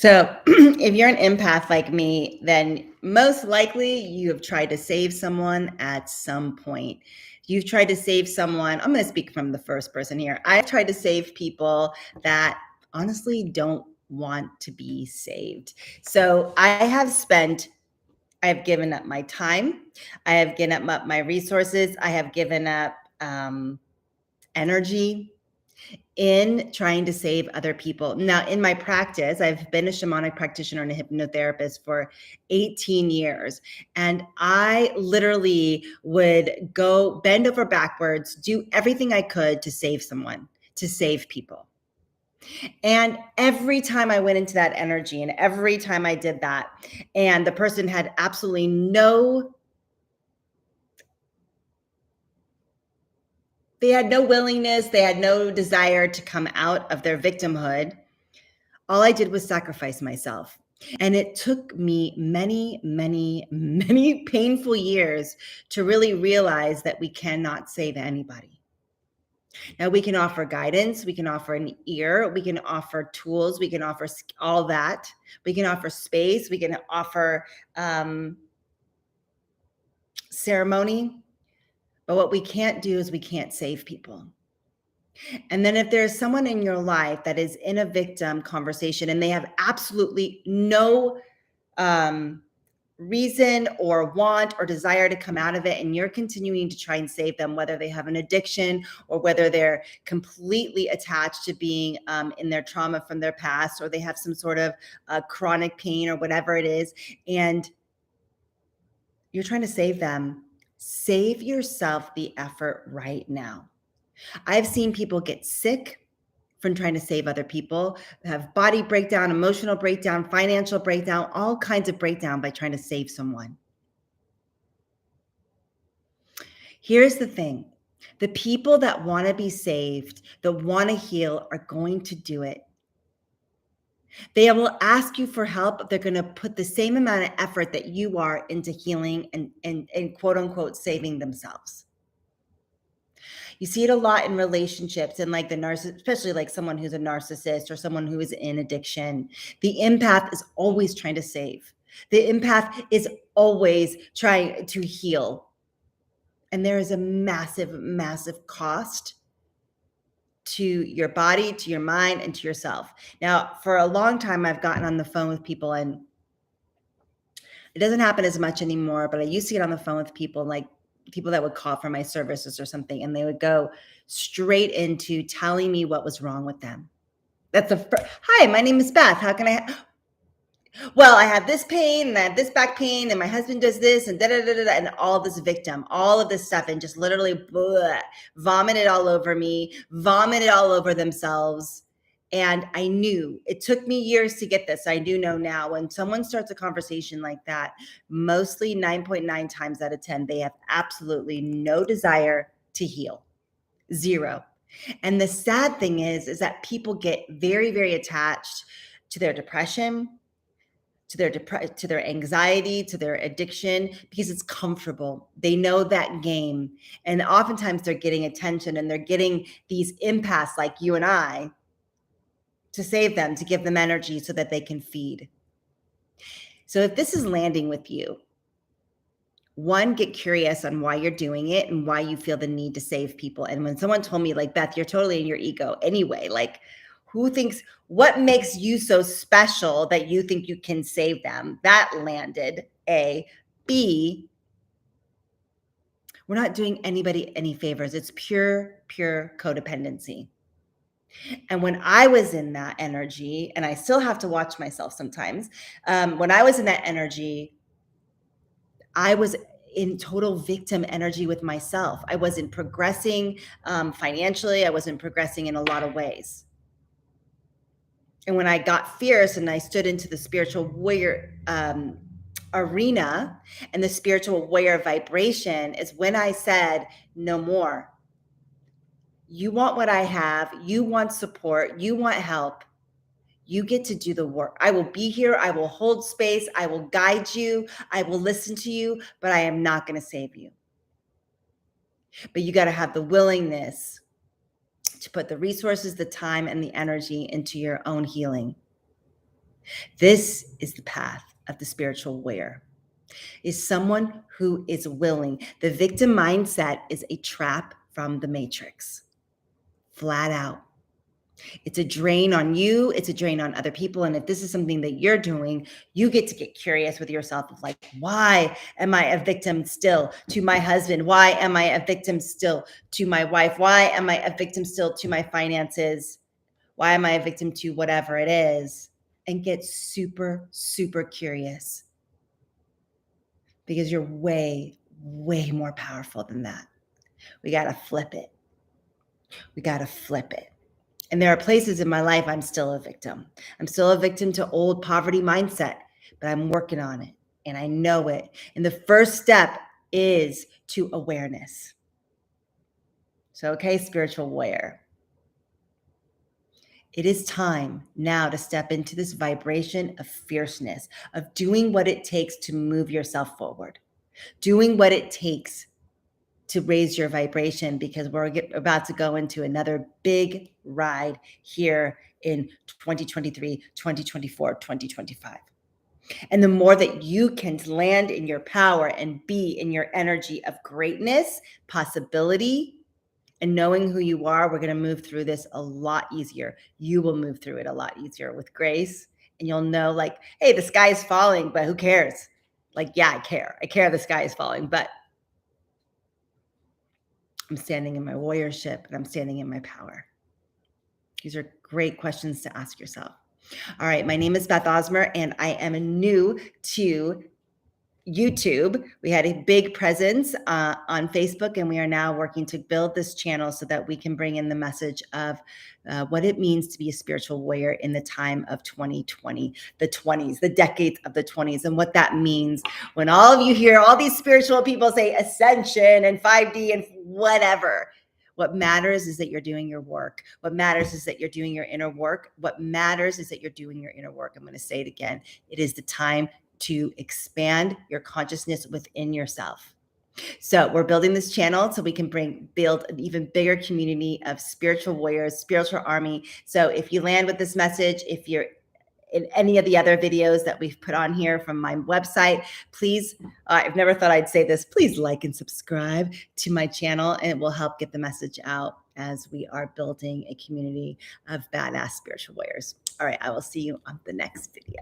So, if you're an empath like me, then most likely you have tried to save someone at some point. You've tried to save someone. I'm going to speak from the first person here. I've tried to save people that honestly don't want to be saved. So, I have given up my time. I have given up my resources. I have given up energy in trying to save other people. Now, in my practice, I've been a shamanic practitioner and a hypnotherapist for 18 years. And I literally would go bend over backwards, do everything I could to save someone, to save people. And every time I went into that energy and every time I did that, and the person had absolutely they had no willingness, they had no desire to come out of their victimhood. All I did was sacrifice myself. And it took me many, many, many painful years to really realize that we cannot save anybody. Now, we can offer guidance, we can offer an ear, we can offer tools, we can offer all that. We can offer space, we can offer ceremony. But what we can't do is we can't save people. And then if there's someone in your life that is in a victim conversation and they have absolutely no um, reason or want or desire to come out of it, and you're continuing to try and save them, whether they have an addiction or whether they're completely attached to being in their trauma from their past, or they have some sort of chronic pain or whatever it is, and you're trying to save them, save yourself the effort right now. I've seen people get sick from trying to save other people, have body breakdown, emotional breakdown, financial breakdown, all kinds of breakdown by trying to save someone. Here's the thing. The people that want to be saved, that want to heal, are going to do it. They will ask you for help, but they're going to put the same amount of effort that you are into healing and quote unquote saving themselves. You see it a lot in relationships and like the narcissist, especially like someone who's a narcissist or someone who is in addiction. The empath is always trying to save. The empath is always trying to heal. And there is a massive, massive cost to your body, to your mind, and to yourself. Now, for a long time, I've gotten on the phone with people, and it doesn't happen as much anymore, but I used to get on the phone with people, like people that would call for my services or something, and they would go straight into telling me what was wrong with them. That's the first. Hi, my name is Beth. How can I? Well, I have this pain and I have this back pain, and my husband does this, and da da da da, and all this victim, all of this stuff, and just literally vomit it all over me, vomit it all over themselves. And I knew it took me years to get this. I do know now when someone starts a conversation like that, mostly 9.9 times out of 10, they have absolutely no desire to heal. Zero. And the sad thing is that people get very, very attached to their depression, to their anxiety, to their addiction, because it's comfortable. They know that game. And oftentimes they're getting attention and they're getting these empaths like you and I to save them, to give them energy so that they can feed. So if this is landing with you, one, get curious on why you're doing it and why you feel the need to save people. And when someone told me, like, Beth, you're totally in your ego anyway, like, who thinks, what makes you so special that you think you can save them? That landed. A. B, we're not doing anybody any favors. It's pure, pure codependency. And when I was in that energy, and I still have to watch myself sometimes, when I was in that energy, I was in total victim energy with myself. I wasn't progressing financially. I wasn't progressing in a lot of ways. And when I got fierce and I stood into the spiritual warrior arena and the spiritual warrior vibration is when I said, no more. You want what I have. You want support. You want help. You get to do the work. I will be here. I will hold space. I will guide you. I will listen to you, but I am not going to save you. But you got to have the willingness to put the resources, the time, and the energy into your own healing. This is the path of the spiritual warrior, is someone who is willing. The victim mindset is a trap from the matrix, flat out. It's a drain on you. It's a drain on other people. And if this is something that you're doing, you get to get curious with yourself of like, why am I a victim still to my husband? Why am I a victim still to my wife? Why am I a victim still to my finances? Why am I a victim to whatever it is? And get super, super curious, because you're way, way more powerful than that. We got to flip it. We got to flip it. And there are places in my life I'm still a victim. I'm still a victim to old poverty mindset, but I'm working on it and I know it. And the first step is to awareness. So, okay, spiritual warrior, it is time now to step into this vibration of fierceness, of doing what it takes to move yourself forward, doing what it takes to raise your vibration, because we're about to go into another big ride here in 2023, 2024, 2025. And the more that you can land in your power and be in your energy of greatness, possibility, and knowing who you are, we're going to move through this a lot easier. You will move through it a lot easier with grace. And you'll know, like, hey, the sky is falling, but who cares? Like, yeah, I care. I care the sky is falling, but I'm standing in my warriorship and I'm standing in my power. These are great questions to ask yourself. All right. My name is Beth Osmer and I am new to YouTube. We had a big presence on Facebook, and we are now working to build this channel so that we can bring in the message of what it means to be a spiritual warrior in the time of 2020, the 20s, the decades of the 20s, and what that means when all of you hear all these spiritual people say ascension and 5D and whatever. What matters is that you're doing your work. What matters is that you're doing your inner work. What matters is that you're doing your inner work. I'm going to say it again. It is the time to expand your consciousness within yourself. So we're building this channel so we can build an even bigger community of spiritual warriors, spiritual army. So if you land with this message, if you're in any of the other videos that we've put on here from my website, please, I've never thought I'd say this, please like and subscribe to my channel, and it will help get the message out as we are building a community of badass spiritual warriors. All right, I will see you on the next video.